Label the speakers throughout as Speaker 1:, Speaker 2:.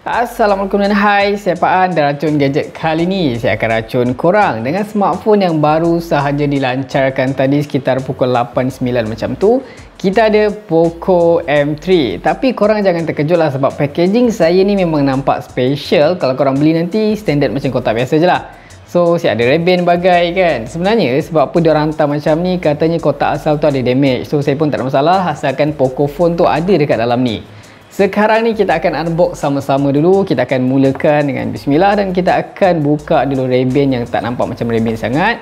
Speaker 1: Assalamualaikum dan hai, saya Pak An dan Racun Gadget. Kali ni saya akan racun korang dengan smartphone yang baru sahaja dilancarkan tadi sekitar pukul 8.09 macam tu. Kita ada Poco M3. Tapi korang jangan terkejutlah sebab packaging saya ni memang nampak special. Kalau korang beli nanti standard macam kotak biasa je lah. So saya ada rebel bagai kan. Sebenarnya sebab apa diorang hantar macam ni, katanya kotak asal tu ada damage. So saya pun tak ada masalah asalkan Poco phone tu ada dekat dalam ni. Sekarang ni kita akan unbox sama-sama dulu. Kita akan mulakan dengan bismillah dan kita akan buka dulu rebel yang tak nampak macam rebel sangat.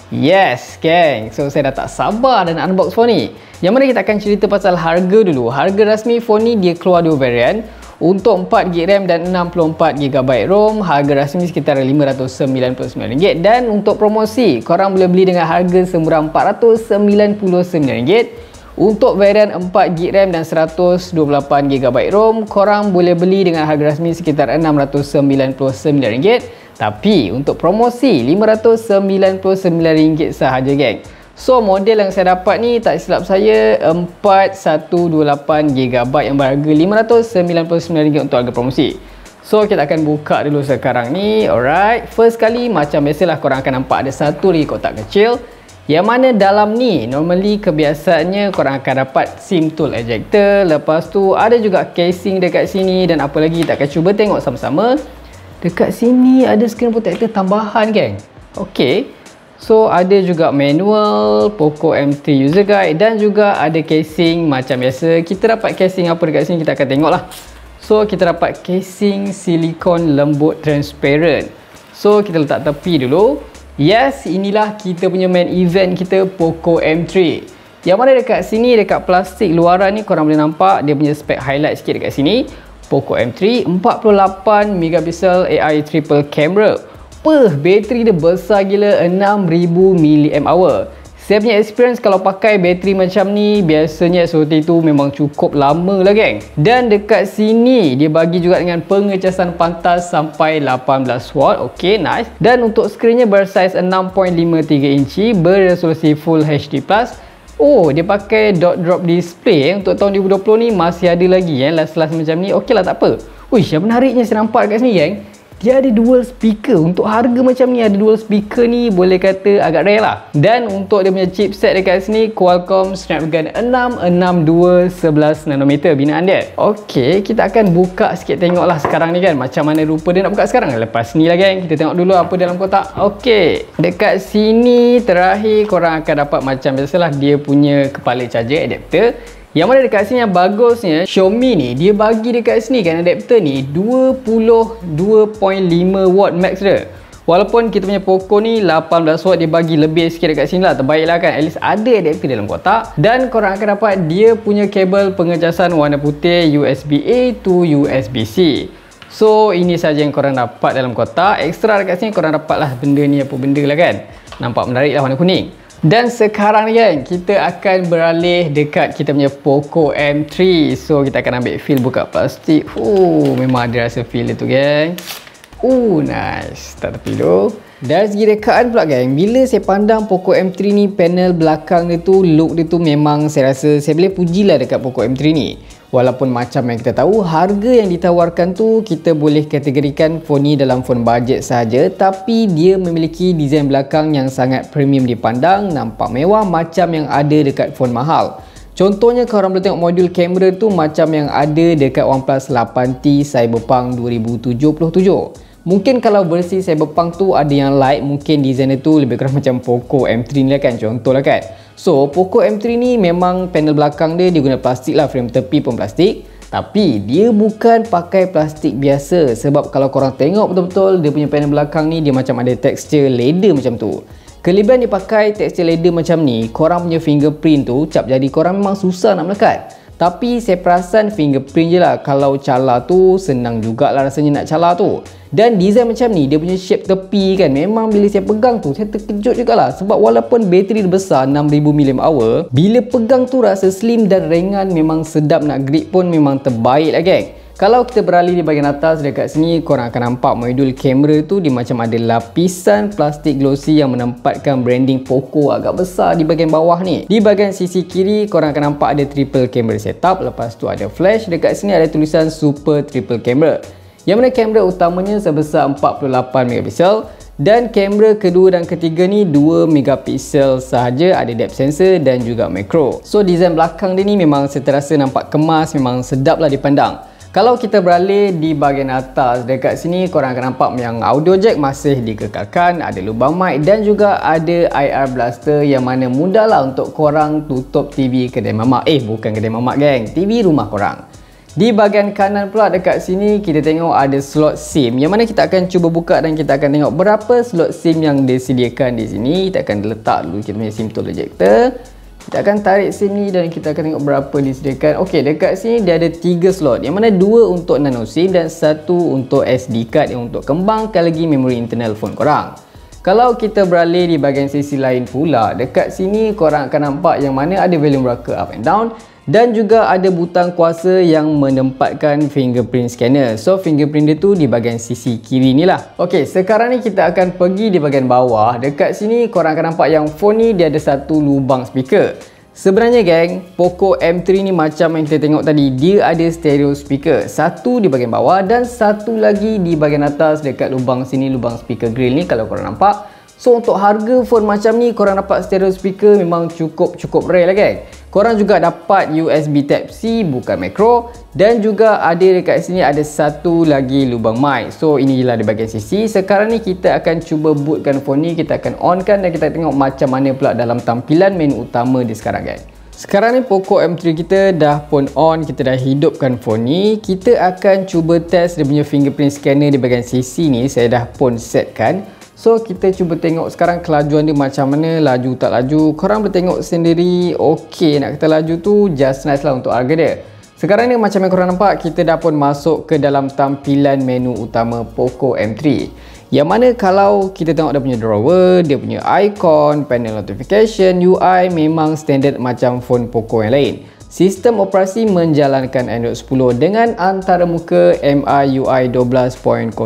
Speaker 1: Yes, gang. So saya dah tak sabar dan unbox phone ni. Yang mana kita akan cerita pasal harga dulu. Harga rasmi phone ni dia keluar dua varian. Untuk 4GB RAM dan 64GB ROM, harga rasmi sekitar RM599. Dan untuk promosi, korang boleh beli dengan harga semurah RM499. Untuk varian 4GB RAM dan 128GB ROM, korang boleh beli dengan harga rasmi sekitar RM699. Tapi untuk promosi RM599 sahaja, geng. So model yang saya dapat ni, tak silap saya 4128GB yang berharga RM599 untuk harga promosi. So kita akan buka dulu sekarang ni. Alright, first kali macam biasalah korang akan nampak ada satu lagi kotak kecil, yang mana dalam ni normally kebiasaannya korang akan dapat SIM tool ejector. Lepas tu ada juga casing dekat sini. Dan apa lagi kita akan cuba tengok sama-sama. Dekat sini ada screen protector tambahan, geng. Ok, so ada juga manual, Poco M3 user guide dan juga ada casing macam biasa. Kita dapat casing apa dekat sini kita akan tengok lah. So kita dapat casing silikon lembut transparent. So kita letak tepi dulu. Yes, inilah kita punya main event kita, Poco M3. Yang mana dekat sini, dekat plastik luaran ni korang boleh nampak dia punya spek highlight sikit dekat sini. Poco M3 48MP AI triple camera. Bateri dia besar gila, 6000mAh. Saya punya experience kalau pakai bateri macam ni, biasanya SOT tu memang cukup lama lah, geng. Dan dekat sini dia bagi juga dengan pengecasan pantas sampai 18W. Ok, nice. Dan untuk skrinnya bersaiz 6.53 inci beresolusi Full HD+. Oh, dia pakai dot drop display. Untuk tahun 2020 ni masih ada lagi last macam ni. Ok lah, tak apa. Uish, yang menariknya saya nampak kat sini, geng, dia ada dual speaker. Untuk harga macam ni ada dual speaker ni boleh kata agak rare lah. Dan untuk dia punya chipset dekat sini, Qualcomm Snapdragon 662 11nm binaan dia. Ok, kita akan buka sikit tengok lah sekarang ni kan, macam mana rupa dia nak buka sekarang. Lepas ni lah, geng, kita tengok dulu apa dalam kotak. Ok, dekat sini terakhir korang akan dapat macam biasalah dia punya kepala charger adapter. Yang mana dekat sini yang bagusnya, Xiaomi ni dia bagi dekat sini kan adapter ni 22.5W max dia. Walaupun kita punya Poco ni 18W, dia bagi lebih sikit dekat sini lah. Terbaik lah kan, at least ada adapter dalam kotak. Dan korang akan dapat dia punya kabel pengecasan warna putih USB-A to USB-C. So ini saja yang korang dapat dalam kotak. Ekstra dekat sini korang dapat lah benda ni, apa benda lah kan. Nampak menarik lah, warna kuning. Dan sekarang ni kan, kita akan beralih dekat kita punya Poco M3. So kita akan ambil feel buka plastik. Memang ada rasa feel itu, geng. Nice. Tak tepi dulu. Dari segi rekaan pula, geng, bila saya pandang Poco M3 ni, panel belakang dia tu, look dia tu memang saya rasa saya boleh pujilah dekat Poco M3 ni. Walaupun macam yang kita tahu, harga yang ditawarkan tu kita boleh kategorikan phone ni dalam phone budget saja, tapi dia memiliki desain belakang yang sangat premium dipandang, nampak mewah macam yang ada dekat phone mahal. Contohnya korang boleh tengok modul kamera tu macam yang ada dekat OnePlus 8T Cyberpunk 2077. Mungkin kalau versi Cyberpunk tu ada yang light, mungkin desain dia tu lebih kurang macam Poco M3 ni lah kan, contoh lah kan. So Poco M3 ni memang panel belakang dia guna plastik lah, frame tepi pun plastik. Tapi dia bukan pakai plastik biasa. Sebab kalau korang tengok betul-betul dia punya panel belakang ni, dia macam ada tekstur leather macam tu. Kelebihan dia pakai tekstur leather macam ni, korang punya fingerprint tu, cap jari korang memang susah nak melekat. Tapi saya perasan fingerprint je lah. Kalau cala tu senang jugalah rasanya nak cala tu. Dan design macam ni, dia punya shape tepi kan, memang bila saya pegang tu saya terkejut jugalah. Sebab walaupun bateri dia besar 6000mAh, bila pegang tu rasa slim dan ringan, memang sedap nak grip pun memang terbaik lah, geng. Kalau kita beralih di bahagian atas dekat sini, korang akan nampak modul kamera tu dia macam ada lapisan plastik glossy yang menempatkan branding Poco agak besar di bahagian bawah ni. Di bahagian sisi kiri korang akan nampak ada triple camera setup, lepas tu ada flash, dekat sini ada tulisan super triple camera. yang mana kamera utamanya sebesar 48 megapiksel dan kamera kedua dan ketiga ni 2 megapiksel sahaja, ada depth sensor dan juga makro. So design belakang dia ni memang terasa nampak kemas, memang sedap lah dipandang. Kalau kita beralih di bahagian atas, dekat sini korang akan nampak yang audio jack masih dikekalkan, ada lubang mic dan juga ada IR blaster yang mana mudahlah untuk korang tutup TV kedai mamak. Bukan kedai mamak geng, TV rumah korang. Di bahagian kanan pula dekat sini kita tengok ada slot SIM yang mana kita akan cuba buka dan kita akan tengok berapa slot SIM yang disediakan di sini. Kita akan letak dulu kita punya SIM tool ejector. Kita akan tarik sini dan kita akan tengok berapa disediakan. Okey, dekat sini dia ada 3 slot yang mana 2 untuk nano SIM dan 1 untuk SD card yang untuk kembangkan lagi memori internal phone korang. Kalau kita beralih di bahagian sisi lain pula, dekat sini korang akan nampak yang mana ada volume rocker up and down dan juga ada butang kuasa yang menempatkan fingerprint scanner. So fingerprint dia tu di bahagian sisi kiri ni lah. Okey, sekarang ni kita akan pergi di bahagian bawah. Dekat sini korang akan nampak yang phone ni dia ada satu lubang speaker. Sebenarnya geng, Poco M3 ni macam yang kita tengok tadi, dia ada stereo speaker. Satu di bahagian bawah dan satu lagi di bahagian atas dekat lubang sini, lubang speaker grill ni kalau korang nampak. So untuk harga phone macam ni korang dapat stereo speaker memang cukup rare lah geng. Korang juga dapat USB Type-C bukan macro dan juga ada dekat sini ada satu lagi lubang mic. So inilah di bahagian sisi. Sekarang ni kita akan cuba bootkan phone ni, kita akan onkan dan kita tengok macam mana pula dalam tampilan menu utama dia sekarang guys. Sekarang ni Poco M3 kita dah pun on, kita dah hidupkan phone ni. Kita akan cuba test dia punya fingerprint scanner di bahagian sisi ni, saya dah pun setkan. So kita cuba tengok sekarang kelajuan dia macam mana, laju tak laju. Korang boleh tengok sendiri, ok nak kata laju tu just nice lah untuk harga dia. Sekarang ni macam yang korang nampak, kita dah pun masuk ke dalam tampilan menu utama Poco M3. Yang mana kalau kita tengok dia punya drawer, dia punya icon, panel notification, UI memang standard macam phone Poco yang lain. Sistem operasi menjalankan Android 10 dengan antarmuka MIUI 12.01.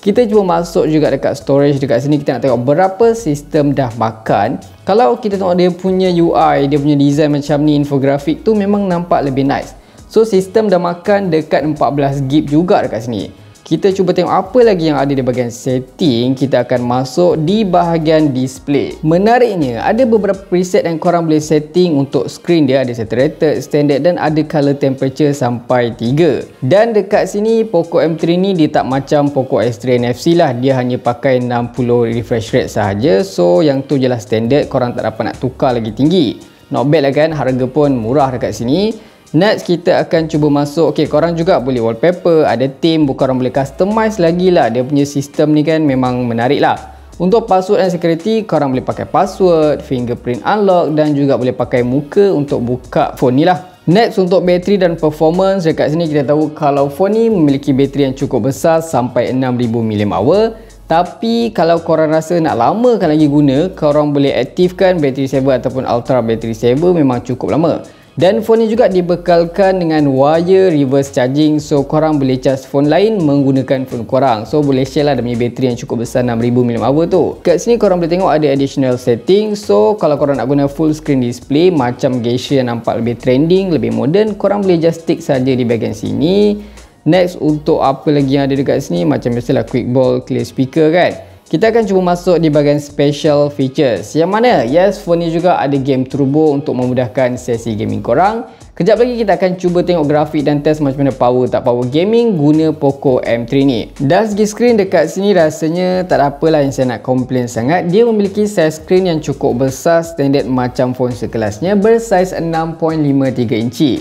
Speaker 1: Kita cuba masuk juga dekat storage dekat sini, kita nak tengok berapa sistem dah makan. Kalau kita tengok dia punya UI, dia punya design macam ni, infografik tu memang nampak lebih nice. So sistem dah makan dekat 14GB juga dekat sini. Kita cuba tengok apa lagi yang ada di bahagian setting. Kita akan masuk di bahagian display. Menariknya, ada beberapa preset yang korang boleh setting untuk screen dia. Ada saturated, standard dan ada color temperature sampai 3. Dan dekat sini Poco M3 ni dia tak macam Poco X3 NFC lah. Dia hanya pakai 60 refresh rate sahaja. So yang tu je lah standard, korang tak dapat nak tukar lagi tinggi. Not bad lah kan, harga pun murah dekat sini. Next kita akan cuba masuk, ok korang juga boleh wallpaper, ada theme, korang boleh customize lagi lah. Dia punya sistem ni kan memang menarik lah. Untuk password dan security, korang boleh pakai password, fingerprint unlock dan juga boleh pakai muka untuk buka phone ni lah. Next untuk bateri dan performance, dekat sini kita tahu kalau phone ni memiliki bateri yang cukup besar sampai 6000 mAh. Tapi kalau korang rasa nak lamakan lagi guna, korang boleh aktifkan battery saver ataupun ultra battery saver, memang cukup lama. Dan phone ni juga dibekalkan dengan wire reverse charging. So korang boleh charge phone lain menggunakan phone korang. So boleh share lah dia punya bateri yang cukup besar 6000 mAh tu. Kat sini korang boleh tengok ada additional setting. So kalau korang nak guna full screen display macam gesture yang nampak lebih trending, lebih modern, korang boleh just stick saja di bahagian sini. Next untuk apa lagi yang ada dekat sini, macam biasalah quick ball, clear speaker kan. Kita akan cuba masuk di bahagian special features, yang mana yes, phone ni juga ada game turbo untuk memudahkan sesi gaming korang. Kejap lagi kita akan cuba tengok grafik dan test macam mana power tak power gaming guna Poco M3 ni. Dari segi screen dekat sini rasanya tak ada apalah yang saya nak komplain sangat. Dia memiliki size screen yang cukup besar, standard macam phone sekelasnya, bersaiz 6.53 inci.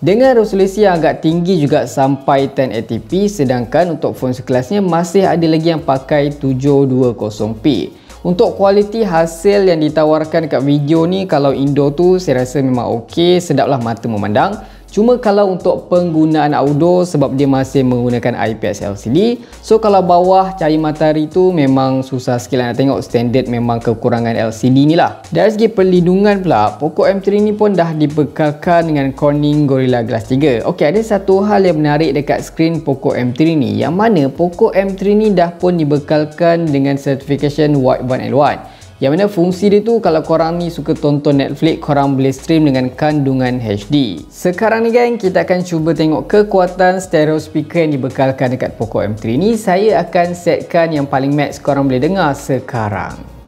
Speaker 1: Dengan resolusi yang agak tinggi juga sampai 1080p, sedangkan untuk phone sekelasnya masih ada lagi yang pakai 720p. Untuk kualiti hasil yang ditawarkan dekat video ni, kalau Indo tu saya rasa memang ok, sedaplah mata memandang. Cuma kalau untuk penggunaan outdoor, sebab dia masih menggunakan IPS LCD, so kalau bawah cahaya matahari tu memang susah sikit lah nak tengok. Standard memang kekurangan LCD ni lah. Dari segi perlindungan pula, Poco M3 ni pun dah dibekalkan dengan Corning Gorilla Glass 3. Ok, ada satu hal yang menarik dekat skrin Poco M3 ni, yang mana Poco M3 ni dah pun dibekalkan dengan certification White 1L1, Yang mana fungsi dia tu kalau korang ni suka tonton Netflix, korang boleh stream dengan kandungan HD. Sekarang ni gang, kita akan cuba tengok kekuatan stereo speaker yang dibekalkan dekat Poco M3 ni. Saya akan setkan yang paling max korang boleh dengar sekarang.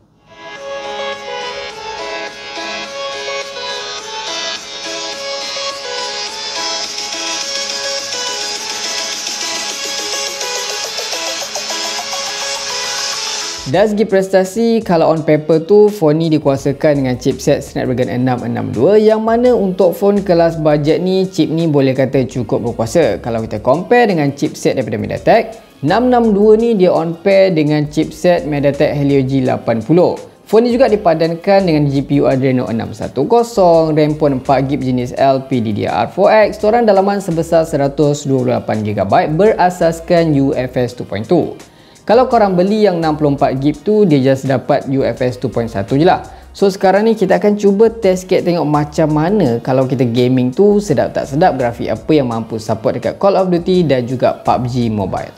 Speaker 1: Dari segi prestasi, kalau on paper tu phone ni dikuasakan dengan chipset Snapdragon 662, yang mana untuk phone kelas bajet ni, chip ni boleh kata cukup berkuasa. Kalau kita compare dengan chipset daripada MediaTek, 662 ni dia on pair dengan chipset MediaTek Helio G80. Phone ni juga dipadankan dengan GPU Adreno 610, RAM pun 4GB jenis LPDDR4X, storan dalaman sebesar 128GB berasaskan UFS 2.2. Kalau korang beli yang 64GB tu, dia just dapat UFS 2.1 je lah. So sekarang ni kita akan cuba test sikit tengok macam mana kalau kita gaming tu sedap tak sedap, grafik apa yang mampu support dekat Call of Duty dan juga PUBG Mobile.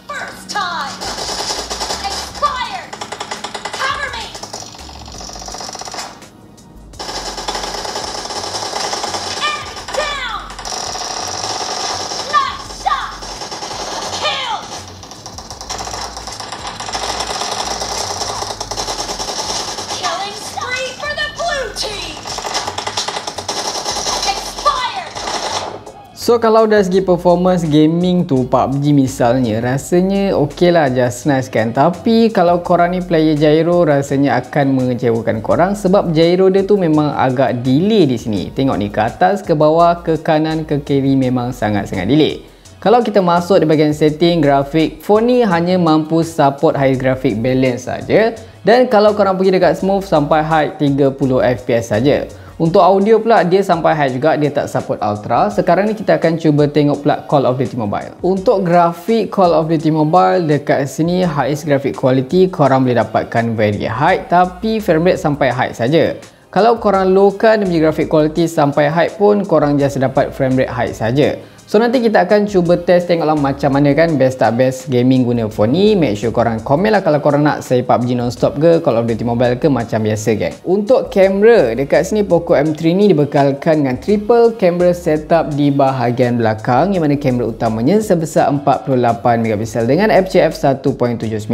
Speaker 1: So kalau dari segi performance gaming tu, PUBG misalnya, rasanya ok lah, just nice kan. Tapi kalau korang ni player gyro, rasanya akan mengecewakan korang sebab gyro dia tu memang agak delay di sini. Tengok ni, ke atas, ke bawah, ke kanan, ke kiri memang sangat-sangat delay. Kalau kita masuk di bahagian setting grafik, phone ni hanya mampu support high graphic balance saja. Dan kalau korang pergi dekat smooth, sampai high 30fps saja. Untuk audio pula dia sampai high juga, dia tak support ultra. Sekarang ni kita akan cuba tengok pula Call of Duty Mobile. Untuk grafik Call of Duty Mobile, dekat sini highest graphic quality korang boleh dapatkan very high, tapi frame rate sampai high saja. Kalau korang lowkan demi graphic quality sampai high pun, korang just dapat frame rate high saja. So nanti kita akan cuba test tengoklah macam mana kan best tak best gaming guna phone ni. Make sure korang komen lah kalau korang nak saya PUBG non-stop ke, Call of Duty Mobile ke, macam biasa gang. Untuk kamera, dekat sini Poco M3 ni dibekalkan dengan triple camera setup di bahagian belakang, yang mana kamera utamanya sebesar 48MP dengan FCF 1.79.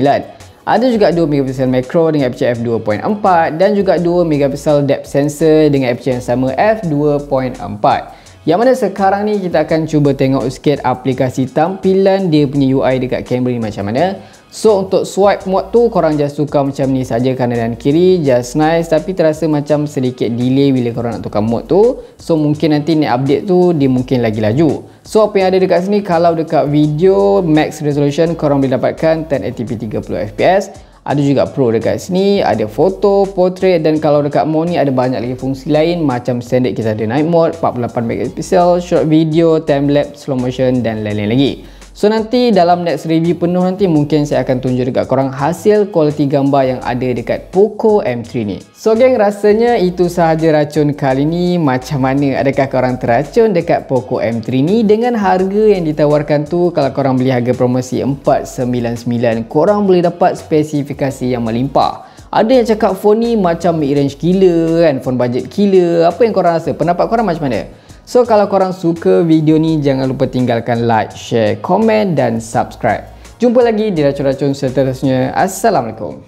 Speaker 1: Ada juga 2MP macro dengan FCF 2.4 dan juga 2MP depth sensor dengan FCF yang sama f2.4. Yang mana sekarang ni kita akan cuba tengok sikit aplikasi tampilan dia punya UI dekat kamera ni macam mana. So untuk swipe mode tu korang just tukar macam ni saja, kanan dan kiri, just nice. Tapi terasa macam sedikit delay bila korang nak tukar mode tu. So mungkin nanti ni update tu dia mungkin lagi laju. So apa yang ada dekat sini, kalau dekat video max resolution korang boleh dapatkan 1080p 30fps. Ada juga Pro dekat sini, ada foto, portrait, dan kalau dekat mode ni ada banyak lagi fungsi lain. Macam standard kita ada night mode, 48MP, short video, time lapse, slow motion dan lain-lain lagi. So nanti dalam next review penuh nanti mungkin saya akan tunjuk dekat korang hasil kualiti gambar yang ada dekat Poco M3 ni. So geng, rasanya itu sahaja racun kali ni. Macam mana, adakah korang teracun dekat Poco M3 ni? Dengan harga yang ditawarkan tu, kalau korang beli harga promosi 499, korang boleh dapat spesifikasi yang melimpah. Ada yang cakap phone ni macam mid-range gila kan, phone budget gila. Apa yang korang rasa? Pendapat korang macam mana? So kalau korang suka video ni, jangan lupa tinggalkan like, share, komen dan subscribe. Jumpa lagi di racun-racun seterusnya. Assalamualaikum.